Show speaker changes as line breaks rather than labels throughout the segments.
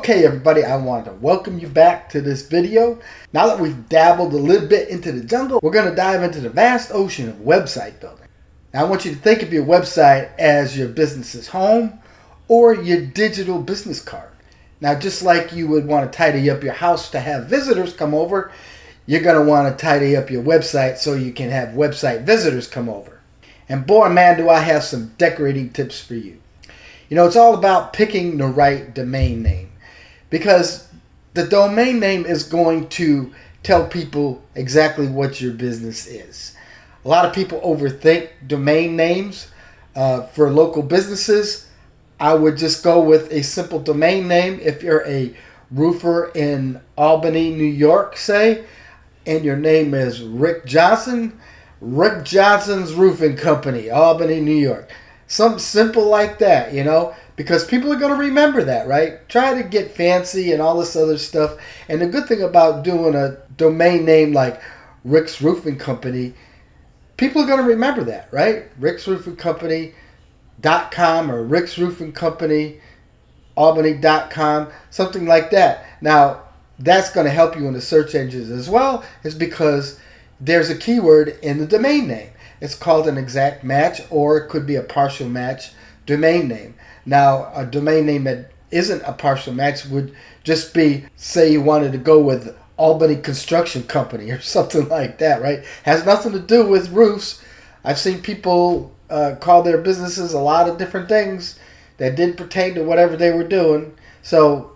Okay, everybody, I want to welcome you back to this video. Now that we've dabbled a little bit into the jungle, we're going to dive into the vast ocean of website building. Now, I want you to think of your website as your business's home or your digital business card. Now, just like you would want to tidy up your house to have visitors come over, you're going to want to tidy up your website so you can have website visitors come over. And boy, man, do I have some decorating tips for you. You know, it's all about picking the right domain name, because the domain name is going to tell people exactly what your business is. A lot of people overthink domain names. For local businesses, I would just go with a simple domain name. If you're a roofer in Albany, New York, say, and your name is Rick Johnson, Rick Johnson's Roofing Company, Albany, New York. Something simple like that, you know, because people are going to remember that, right? Try to get fancy and all this other stuff. And the good thing about doing a domain name like Rick's Roofing Company, people are going to remember that, right? Rick's Roofing Company.com or Rick's Roofing Company Albany.com, something like that. Now, that's going to help you in the search engines as well, is because there's a keyword in the domain name. It's called an exact match, or it could be a partial match domain name. Now, a domain name that isn't a partial match would just be, say you wanted to go with Albany Construction Company or something like that, right? Has nothing to do with roofs. I've seen people call their businesses a lot of different things that didn't pertain to whatever they were doing. So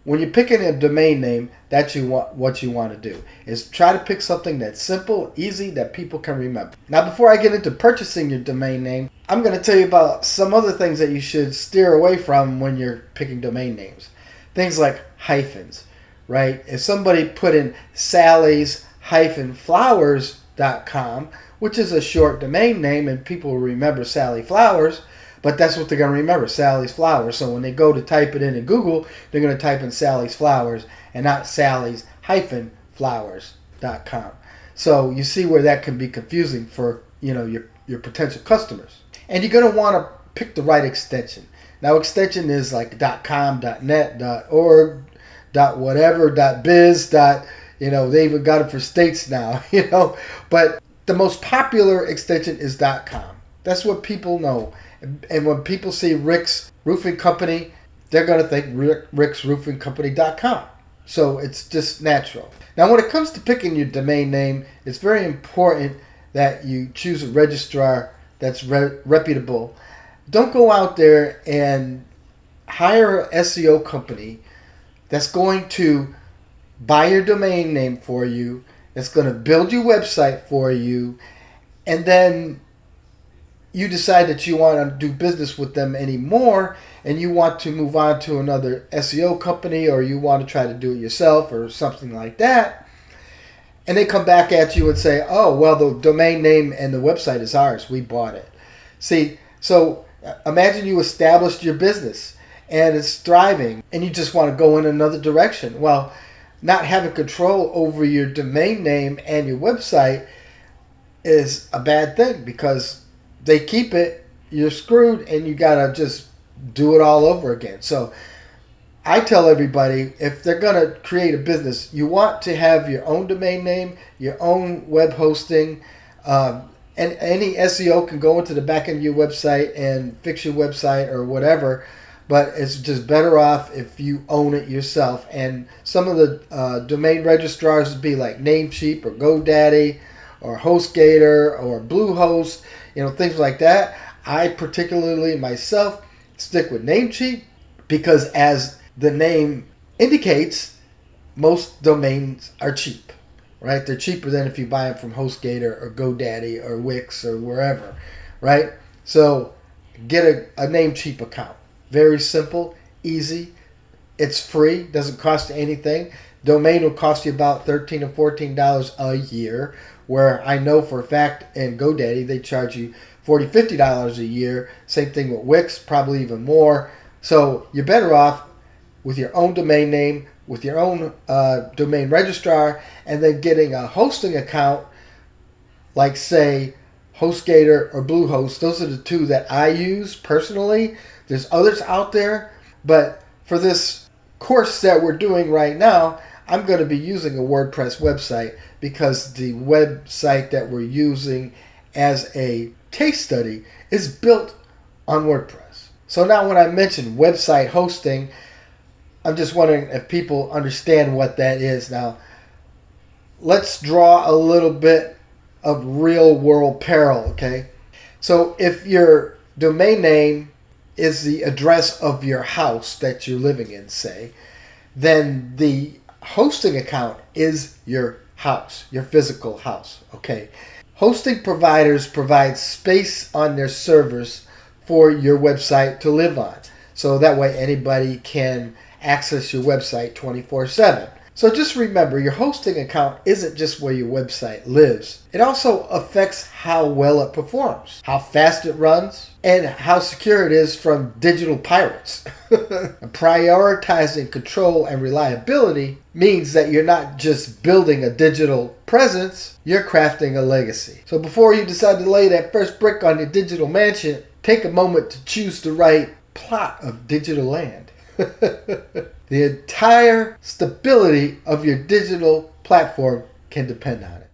when you're picking a domain name, that's what you want to do, is try to pick something that's simple, easy, that people can remember. Now, before I get into purchasing your domain name, I'm going to tell you about some other things that you should steer away from when you're picking domain names. Things like hyphens, right? If somebody put in Sally's-flowers.com, which is a short domain name, and people will remember Sally Flowers, but that's what they're going to remember, Sally's Flowers. So when they go to type it in Google, they're going to type in Sally's Flowers and not Sally's-flowers.com. So you see where that can be confusing for, you know, your potential customers. And you're going to want to pick the right extension. Now, extension is like .com, .net, .org, .whatever, .biz, you know, they even got it for states now, you know. But the most popular extension is .com. That's what people know. And when people see Rick's Roofing Company, they're going to think ricksroofingcompany.com. So it's just natural. Now, when it comes to picking your domain name, it's very important that you choose a registrar that's reputable. Don't go out there and hire an SEO company that's going to buy your domain name for you, that's going to build your website for you, and then you decide that you want to do business with them anymore, and you want to move on to another SEO company, or you want to try to do it yourself or something like that, and they come back at you and say, oh, well, the domain name and the website is ours. We bought it. See, so imagine you established your business and it's thriving and you just want to go in another direction. Well, not having control over your domain name and your website is a bad thing, because they keep it, you're screwed, and you got to just do it all over again. So I tell everybody, if they're going to create a business, you want to have your own domain name, your own web hosting, and any SEO can go into the back end of your website and fix your website or whatever, but it's just better off if you own it yourself. And some of the domain registrars would be like Namecheap or GoDaddy or HostGator or Bluehost, you know, things like that. I particularly myself stick with Namecheap, because as the name indicates, most domains are cheap, right? They're cheaper than if you buy them from HostGator or GoDaddy or Wix or wherever, right? So get a Namecheap account. Very simple, easy. It's free, doesn't cost you anything. Domain will cost you about $13 or $14 a year, where I know for a fact in GoDaddy they charge you $40, $50 a year. Same thing with Wix, probably even more. So you're better off with your own domain name, with your own domain registrar, and then getting a hosting account like, say, HostGator or Bluehost. Those are the two that I use personally. There's others out there, but for this course that we're doing right now, I'm going to be using a WordPress website because the website that we're using as a case study is built on WordPress. So now when I mention website hosting, I'm just wondering if people understand what that is. Now, let's draw a little bit of real world peril, okay? So if your domain name is the address of your house that you're living in, say, then the hosting account is your house, your physical house, okay? Hosting providers provide space on their servers for your website to live on. So that way anybody can access your website 24/7. So just remember, your hosting account isn't just where your website lives. It also affects how well it performs, how fast it runs, and how secure it is from digital pirates. Prioritizing control and reliability means that you're not just building a digital presence, you're crafting a legacy. So before you decide to lay that first brick on your digital mansion, take a moment to choose the right plot of digital land. The entire stability of your digital platform can depend on it.